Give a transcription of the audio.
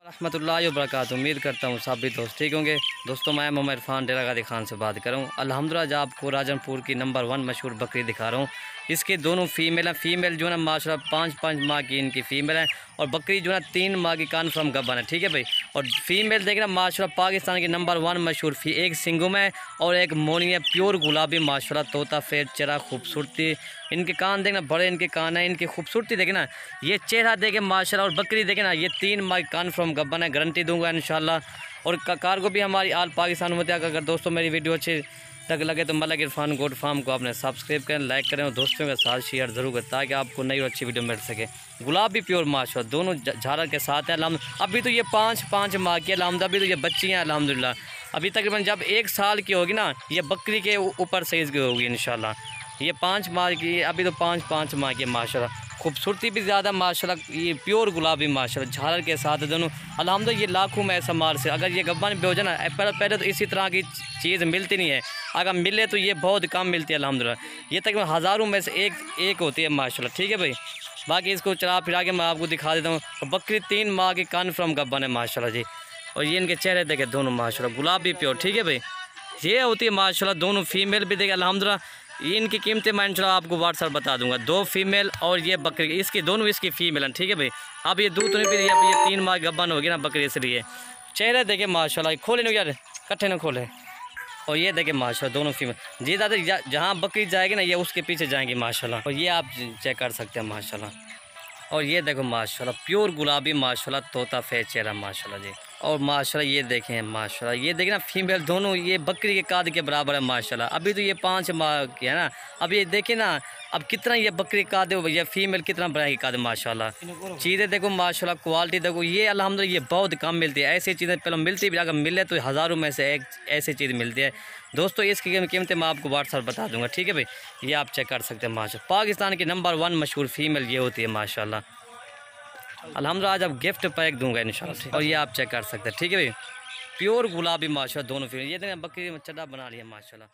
रहमतुल्लाहि व बरकातुहू। उम्मीद करता हूँ सभी दोस्त ठीक होंगे। दोस्तों मैं मोहम्मद इरफान डेरा गाजी खान से बात कर रहा हूँ। अल्हम्दुलिल्लाह आज आपको राजनपुर की नंबर 1 मशहूर बकरी दिखा रहा हूँ। इसके दोनों फीमेल हैं। फीमेल जो है ना माशाल्लाह 5-5 माह की इनकी फ़ीमेल है और बकरी जो है 3 माह की कन्फर्म गब्बन है, ठीक है भाई। और फीमेल देखना माशाल्लाह पाकिस्तान की नंबर 1 मशहूर एक सिंगम है और एक मोनी है, प्योर गुलाबी माशाल्लाह, तोता फेर चेहरा खूबसूरती। इनके कान देखना बड़े इनके कान है, इनकी खूबसूरती देखना, ये चेहरा देखे माशाल्लाह। और बकरी देखे ना ये 3 माह कन्फर्म गब्बन है, गारंटी दूंगा इंशाल्लाह। और कार को भी हमारी आल पाकिस्तान में। अगर दोस्तों मेरी वीडियो अच्छी तक लगे तो मलिक इरफान गोट फार्म को आपने सब्सक्राइब करें, लाइक करें और दोस्तों के साथ शेयर ज़रूर करें ताकि आपको नई और अच्छी वीडियो मिल सके। गुलाब भी प्योर माशाल्लाह दोनों झारर के साथ है। अभी तो ये 5-5 माह की है। अभी तो ये बच्ची हैं अल्हम्दुलिल्लाह। अभी तकरीबन जब 1 साल की होगी ना ये बकरी के ऊपर साइज़ की होगी इंशाल्लाह। ये 5 माह की, अभी तो 5-5 माह की माशाल्लाह। खूबसूरती भी ज़्यादा माशाल्लाह, ये प्योर गुलाबी माशाल्लाह झालर के साथ है दोनों अल्हम्दुलिल्लाह। ये लाखों में ऐसा मार से अगर ये गब्बन भी हो जाए ना, पहले तो इसी तरह की चीज़ मिलती नहीं है। अगर मिले तो ये बहुत कम मिलती है अल्हम्दुलिल्लाह। ये तकरीबन हज़ारों में से एक होती है माशाल्लाह, ठीक है भाई। बाकी इसको चला फिरा के मैं आपको दिखा देता हूँ। बकरी 3 माह की कन्फर्म गब्बन है माशाल्लाह जी। और ये इनके चेहरे देखे दोनों माशाल्लाह गुलाबी प्योर, ठीक है भाई। ये होती है माशाल्लाह दोनों फीमेल भी देखे अल्हम्दुलिल्लाह। इनकी कीमतें मैं इंशाल्लाह आपको व्हाट्सएप बता दूंगा। 2 फीमेल और ये बकरी इसकी दोनों इसकी फ़ीमेल हैं, ठीक है भाई। अब ये दूध तो नहीं पी रही, अब ये 3 माह गब्बन होगी ना बकरी, इसलिए चेहरे देखे माशाल्लाह। खोले नहीं यार, कट्ठे ना खोले। और ये देखे माशाल्लाह दोनों फीमेल जी दादा, जहाँ बकरी जाएगी ना ये उसके पीछे जाएंगी माशाल्लाह। और ये आप चेक कर सकते हैं माशाल्लाह। और ये देखो माशाल्लाह प्योर गुलाबी माशाल्लाह, तोता फेस चेहरा माशाल्लाह जी। और माशाल्लाह ये देखें माशाल्लाह, ये देखें ना फीमेल दोनों ये बकरी के काद के बराबर है माशाल्लाह। अभी तो ये 5 माह की है ना। अब ये देखें ना अब कितना ये बकरी काद ये फीमेल कितना बड़ा ही काद माशाल्लाह। चीज़ें देखो माशाल्लाह, क्वालिटी देखो। ये अल्हम्दुलिल्लाह ये बहुत कम मिलती है ऐसी चीज़ें, पहले मिलती भी अगर मिले तो हज़ारों में से एक ऐसी चीज़ मिलती है दोस्तों। इसकी कीमतें मैं आपको व्हाट्सएप बता दूँगा, ठीक है भाई। ये आप चेक कर सकते हैं माशाल्लाह। पाकिस्तान की नंबर 1 मशहूर फीमेल ये होती है माशाल्लाह। अल्हम्दुलिल्लाह आज अब गिफ्ट पैक दूंगा इंशाल्लाह। और ये आप चेक कर सकते हैं, ठीक है भाई। प्योर गुलाबी माशाल्लाह दोनों फिर ये बकरी में चड्डा बना लिया माशाल्लाह।